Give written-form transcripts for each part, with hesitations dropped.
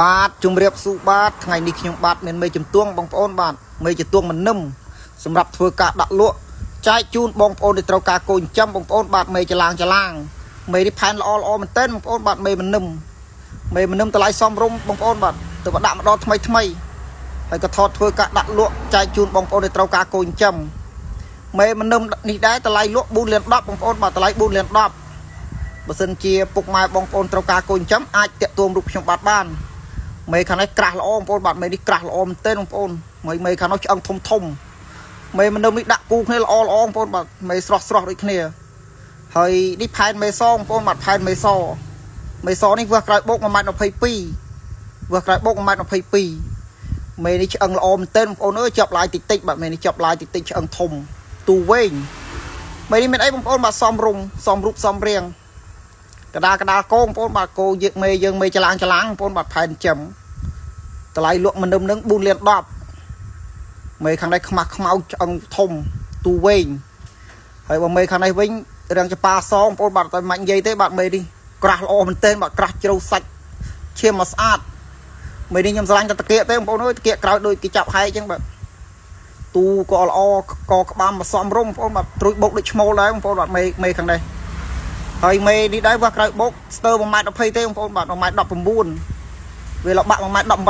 បាទជំរាបសួរបាទថ្ងៃនេះខ្ញុំបាទមានមេជំទួងបងប្អូនបាទមេជំទួងមិននឹមសម្រាប់ធ្វើការដាក់លក់ចែកជូនបងប្អូនដែលត្រូវការកូនចាំបងប្អូនបាទមេចឡាងមេនេះផែនល្អមែនទែនបងប្អូនបាទមេមិននឹមតម្លៃសមរម្យបងប្អូនបាទទៅដាក់ម្ដងថ្មីហើយក៏ថតធ្វើការដាក់លក់ចែកជូនបងប្អូនដែលត្រូវការកូនចាំមេមិននឹមនេះដែរតម្លៃលក់4លាន10បងប្អូនបាទតម្លៃ4លាន10បើសិនជាពុកម៉ែបងប្អូនត្រូវការកូនចាំអាចតាក់ទងរូបខ្ញុំបាទបានមេខាងនេះក្រាស់ល្អបងប្អូនបាទមេនេះក្រាស់ល្អមែនទែនបងប្អូនមេខាងនោះឆ្អឹងធំមេមិននឹមនេះដាក់គូគ្នាល្អបងប្អូនបាទមេស្រស់ដូចគ្នាហើយនេះផែនមេសបងប្អូនបាទផែនមេសនេះវាសក្រោយបូក 1.22 វាសក្រោយបូក 1.22 មេនេះឆ្អឹងល្អមែនទែនបងប្អូនអើយចាប់ឡាយតិចបាទមេនេះចាប់ឡាយតិចឆ្អឹងធំទូវែងមេនេះមានអីបងប្អូនបាទសមរូបសមរាងកដាកោបងប្អូនបាទគោយើងមេចឡាងបងប្អូនបាទផែនចំតម្លៃលក់មិននឹមនឹង4លាន10មេខាងនេះខ្មាស់ខ្មៅឆ្អឹងធំទូវែងហើយបើមេខាងនេះវិញរាងចប៉ាសបងប្អូនបាទតែមិននិយាយទេបាទមេនេះក្រាស់ល្អមែនទែនបាទក្រាស់ជ្រៅសាច់ឈាមមកស្អាតមេនេះខ្ញុំស្រឡាញ់តែតាកៀកទេបងប្អូនអើយតាកៀកក្រោយដូចគេចាប់ហែកអញ្ចឹងបាទទូក៏ល្អកក្បាំមកសំរុំបងប្អូនបាទត្រួយបុកដូចឈ្មោលដែរបងប្អូនបាទមេខាងនេះហើយមេនេះដែរវាក្រោយបុកស្ទើរ 1.20 ទេបងប្អូនបាទ 1.19 វាលបាក់ 1.18 19ហ្នឹ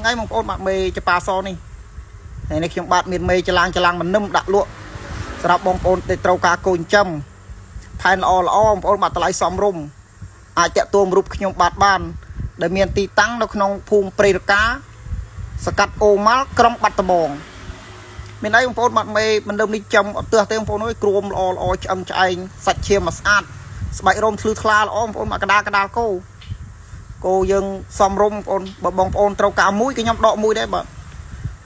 ងឯងបងប្អូនបាទមេចប៉ាសនេះហើយនេះខ្ញុំបាទមានមេចឡាងមិននឹមដាក់លក់សម្រាប់បងប្អូនដែលត្រូវការកូនចាំផែនល្អបងប្អូនបាទតម្លៃសមរម្យអាចតាក់ទងរូបខ្ញុំបាទបានដែលមានទីតាំងនៅក្នុងភូមិព្រៃរកាសកាត់អូម៉ាល់ក្រុងបាត់ដំបងមានអីបងប្អូនបាទមេមិននឹមនេះចាំអត់ទើសទេបងប្អូនអើយគ្រួមល្អឆ្អឹងឆ្អែងសាច់ឈាមមកស្អាតស្បែករោមធ្លឺថ្លាល្អបងប្អូនមកកដាលគោយើងសំរុំបងប្អូនបើបងប្អូនត្រូវការមួយក៏ខ្ញុំដកមួយដែរបាទ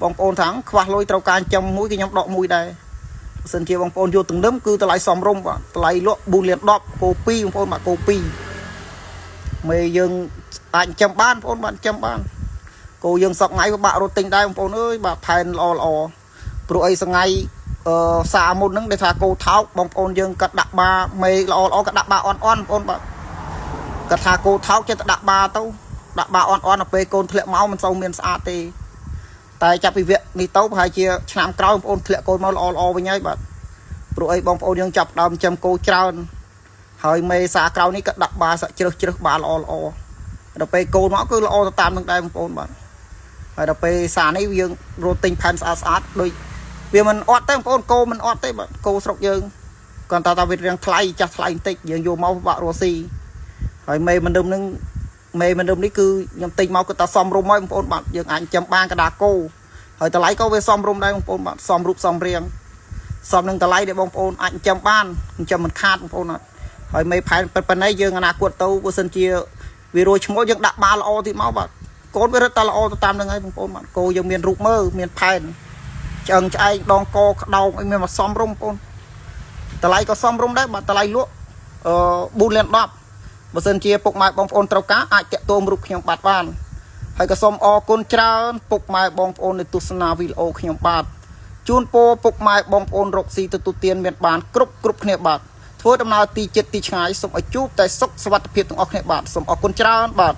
បងប្អូនថាងខ្វះលុយត្រូវការចំមួយក៏ខ្ញុំដកមួយដែរបើសិនជាបងប្អូនយកទំនឹមគឺតម្លៃសំរុំបាទតម្លៃលក់4លាន10គោ2បងប្អូនបាទគោ2មេយើងអាចចំបានបងប្អូនបាទចំបានគោយើងសក់ថ្ងៃវាបាក់រត់ទិញដែរបងប្អូនអើយបាទផែនល្អព្រោះអីសងៃសាមុនហ្នឹងដែលថាគោថោកបងប្អូនយើងក៏ដាក់បាមេល្អក៏ដាក់បាអន់បងប្អូនបាទក៏ថាគោថោកចេះតែដាក់បាទៅដាក់បាអន់ដល់ពេលកូនធ្លាក់មកមិនសូវមានស្អាតទេតែចាប់ពីវគ្គនេះទៅប្រហែលជាឆ្នាំក្រោយបងប្អូនធ្លាក់កូនមកល្អវិញហើយបាទព្រោះអីបងប្អូនយើងចាប់ដើមចំគោច្រើនហើយមេសាក្រោយនេះក៏ដាក់បាសាក់ជ្រើសបាល្អដល់ពេលកូនមកគឺល្អទៅតាមនឹងដែរបងប្អូនបាទហើយដល់ពេលសានេះយើងរត់ទិញផែនស្អាតដូចវាមិនអត់ទេបងប្អូនគោមិនអត់ទេបាទគោស្រុកយើងគាត់ថាវារៀងថ្លៃចាស់ថ្លៃបន្តិចយើងយកមកបាក់រស់ស៊ីហើយមេមិននឹមនេះគឺខ្ញុំទិញមកគឺថាសមរម្យហើយបងប្អូនបាទយើងអាចចាំបានកដាគោហើយតម្លៃក៏វាសមរម្យដែរបងប្អូនបាទសមរូបសមរាងសមនឹងតម្លៃដែលបងប្អូនអាចចាំបានចាំមិនខាតបងប្អូនអត់ហើយមេផែនប៉ុណ្ណេះយើងអនាគតទៅបើសិនជាវារួយឈ្មោះយើងដាក់បាល្អទៀតមកបាទកូនវារត់តែល្អទៅតាមនឹងហើយបងប្អូនបាទគោយើងមានរូបមើលមានផែនឆ្អឹងឆ្អែងដងកក្តោងឲ្យមានមកសមរម្យបងប្អូនតម្លៃក៏សមរម្យដែរបាទតម្លៃលក់4លាន10បើសិនជាពុកម៉ែបងប្អូនត្រូវការអាចតាក់ទងរូបខ្ញុំបាទបានហើយក៏សូមអរគុណច្រើនពុកម៉ែបងប្អូនដែលទស្សនាវីដេអូខ្ញុំបាទជូនពរពុកម៉ែបងប្អូនរកស៊ីទទួលទានមានបានគ្រប់គ្នាបាទធ្វើដំណើរទីចិត្តទីឆ្ងាយសូមឲ្យជួបតែសុខសុវត្ថិភាពទាំងអស់គ្នាបាទសូមអរគុណច្រើនបាទ